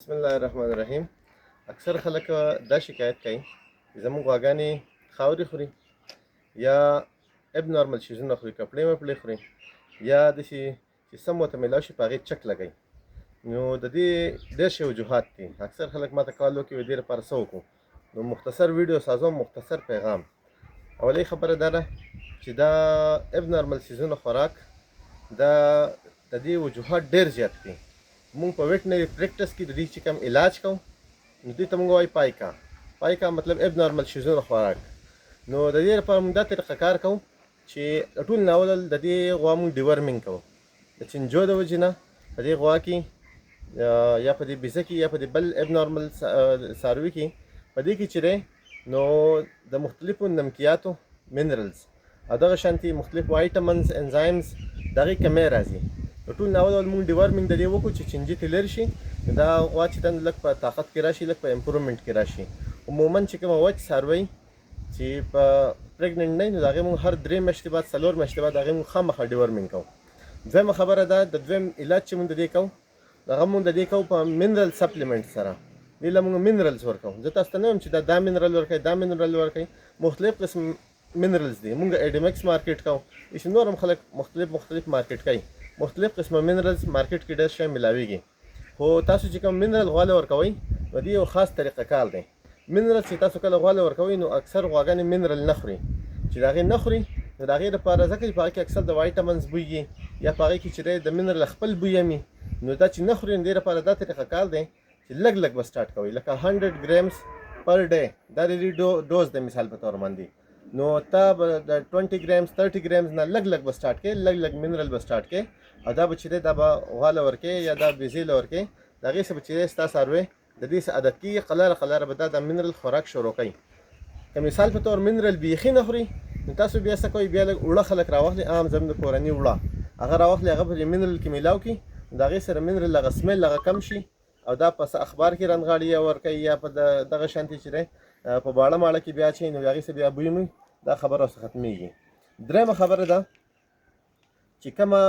بسم الله الرحمن الرحیم. اکثر خلک دا شکایت کوي چې زموږ غواګانې خاورې خوري یا اب نارمل شیزونه خوري، کپړې مپړې خوري یا داسې چې سم ورته میلاو شي په هغې چک لګوي. نو د دې ډېر شی وجوهات دي. اکثر خلک ماته کال وکړي د دې لپاره څه وکړو. نو مختصر ویډیو سازوم، مختصر پیغام. اولۍ خبره دا ده چې دا اب نارمل شیزونه خوراک دا د دې وجوهات ډېر زیات دي. مونږ په ویټنري پریکټس کې د دې چې کوم علاج کوو نو دوی ته مونږ وایي پایکا مطلب اب نارمل شیزونه خوراک. نو د دې لپاره مونږ دا طریقه کار کوو چې ټول ناول د دې غوا مونږ ډیورمینګ کوو. د چنجو د وجې نه په دې غوا کې یا په دې بیزه کې یا په دې بل اب نارمل څاروي کې په دې کې چې دی نو د مختلفو نمکیاتو منرلز او دغه شانتي مختلف وایټامنز انزایمز د هغې کمی راځي. ټول ناول مونږ ډیورمینګ د دې وکړو چې چنجي ترې لرې شي، دا غوا چې دنده لږ په طاقت کې راشي، لږ په امپرومنټ کې راشي. عموما چې کومه وچ څاروی چې په پریګننټ نه وي نو د هغې مونږ هر 3 میاشتې بعد 4 میاشتې بعد د هغې مونږ خامخا ډیورمینګ کوو. دویمه خبره ده د دویم علاج چې مونږ د دې کوو هغه مونږ د دې کوو په منرل سپلیمنټ سره. دې له مونږ منرلز ورکوو. زه تاسو ته نه وایم چې دا منرل ورکوي دا منرل ورکوي، مختلف قسم منرلز دي. مونږ ایډیمکس مارکیټ کوو، چې نور هم خلک مختلف مارکیټ کوي. مختلف قسمه منرلز مارکیټ کې ډېر شی ملاویږي، خو تاسو چې کوم منرل غوا له ورکوئ نو دې یو خاص طریقه کار دی. منرل چې تاسو کله غوا له ورکوئ نو اکثر غواګانې منرل نه خوري. چې د هغې نه خوري نو د هغې لپاره ځکه چې په هغې کې اکثر د وایټامنز بوی وي یا په هغې کې چې دی د منرل خپل بوی وي، نو دا چې نه خوري نو دې لپاره دا طریقه کار دی چې لږ لږ به سټارټ کوئ، لکه 100 ګرامز پر ډے دا د دې ډوز دی مثال په طور باندې. نو تا به د 20 ګرامز 30 ګرامز نه لږ لږ به سټارټ کړې، لږ منرل به سټارټ کړې او دا به چې دی دا به غوا له ورکې یا دا بیزې له ورکې د هغې څه به چې دی ستا څاروی د دې څه عادت کېږي، قلاره به دا د منرل خوراک شروع کوي. که مثال په طور منرل بیخي نه خوري نو تاسو بیا څه کوئ، بیا لږ اوړه خلک راواخلي، عام زموږ د کورني اوړه هغه راواخلي، هغه په منرل کې میلاو کړي، د هغې سره منرل هغه سمیل هغه کم شي او دا په اخبار کې رنغاړي یا ورکوي یا په دغه شانتي چې دی په باړه ماړه کې بیا اچوي نو د هغې څه بیا بوی موي، دا خبره ورڅخه ختمېږي. درېیمه خبره ده چې کومه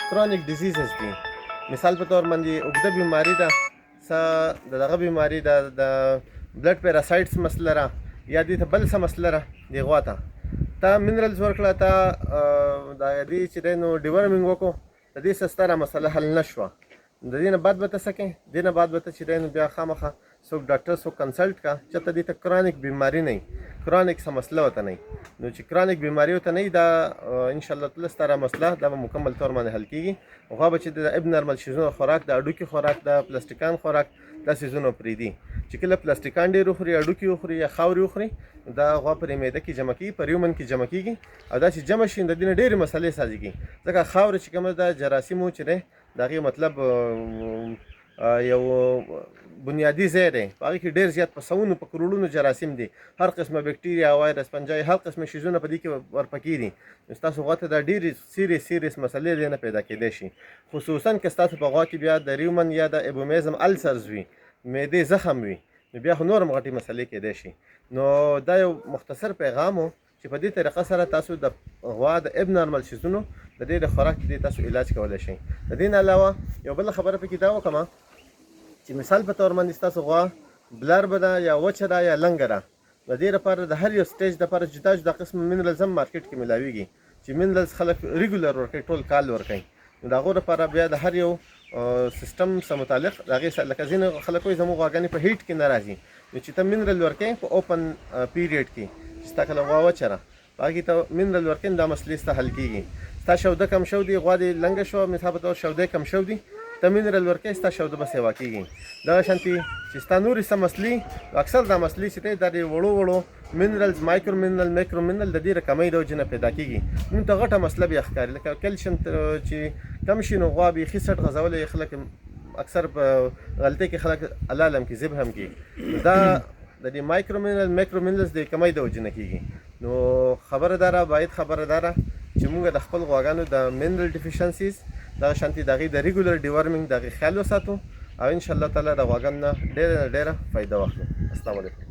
کرونیک ډیزیزز دي، مثال په طور باندې اوږده بیماري ده، څه د دغه بیماري ده، د بلډ پیراسایټس مسله ده یا دې ته بل څه مسله ده دې غوا ته تا منرلز ورکړه، تا د دې چې دی نو ډیورمینګ وکړو، د دې څه ستره مسله حل نه شوه، د دې نه بعد به ته څه کوې، دې نه بعد به ته چې دی نو بیا خامخا څوک ډاکټر څوک کنسلټ کا چې ته دې ته کرونیک بیماري نه وي، کرونیک څه مسله ورته نه وي. نو چې کرونیک بیماري ورته نه وي دا انشاءالله تعالی ستاره مسله دا به مکمل طور باندې حل کېږي. غوا به چې د اب نارمل شیزونو خوراک، د هډوکي خوراک، د پلاستیکان خوراک دا سیزونه پرېږدي. چې کله پلاستیکان ډېر وخوري، هډوکي وخوري یا خاورې وخوري دا غوا پر معده کې جمع کېږي، پر یومن کې جمع کېږي او دا چې جمع شي د دې نه ډېرې مسلې سازېږي. ځکه خاورې چې کومه ده جراثیمو چې دی د هغې مطلب یو بنیادي ځای دی، په هغې کې ډېر زیات په سوونو په کروړونو جراثیم دي، هر قسمه بکټیریا، وایرس، پنجای، هر قسمه شیزونه په دې کې ورپکې دي. نو ستاسو غوا ته دا ډېرې سیریس مسلې دې نه پیدا کېدی شي، خصوصا که ستاسو په غوا کې بیا د ریومن یا د ایبومیزم السرز وي، معدې زخم وي، نو بیا خو نور هم غټې مسلې کېدی شي. نو دا یو مختصر پیغام و چې په دې طریقه سره تاسو د غوا د اب نارمل شیزونو د دې د خوراک د تاسو علاج کولی شئ. د دې نه علاوه یو بله خبره پکې دا وکړم چې مثال په طور باندې ستاسو غوا بلربه ده یا وچه ده یا لنګه ده، د دې لپاره د هر یو سټیج لپاره جدا جدا قسم منرلز هم مارکیټ کې میلاویږي چې منرلز خلک ریګولر ورکوي، ټول کال ورکوي. نو د هغو لپاره بیا د هر یو سیستم سره متعلق د هغې سره لکه ځینې خلک وایي زموږ غواګانې په هیټ کې نه راځي، نو چې ته منرل ورکوې په اوپن پیریډ کې چې ستا کله غوا وچه ده په هغې ته منرل ورکوې دا مسلې ستا حل کېږي. ستا شوده کم شو دي، غوا دې لنګه شوه مثال په طور شودی کم شو دي، ته منرل ورکوې ستا شوده به سیوا کېږي. دغه شانتي چې ستا نورې څه مسلې اکثر دا مسلې چې دی دا د وړو منرلز، مایکرو منرل، میکرو منرل د دې د کمۍ د وجې نه پیدا کېږي. موږ ته غټه مسله بیا ښکاري لکه کیلشیم چې کم شي نو غوا بیخي سټ غځولی خلک اکثر په غلطۍ کې خلک الالم کې ذبح هم کېږي. دا د دې مایکرو منرل میکرو منرلز د کمۍ د وجې نه کېږي. نو خبره دا ده باید خبره دا ده چې موږ د خپل غواګانو د منرل ډیفیشنسیز دغه شانتي د هغې د ریګولر ډیورمینګ د هغې خیال وساتو او انشاءالله تعالی د غواګانو نه ډېره فایده واخلو. السلام علیکم.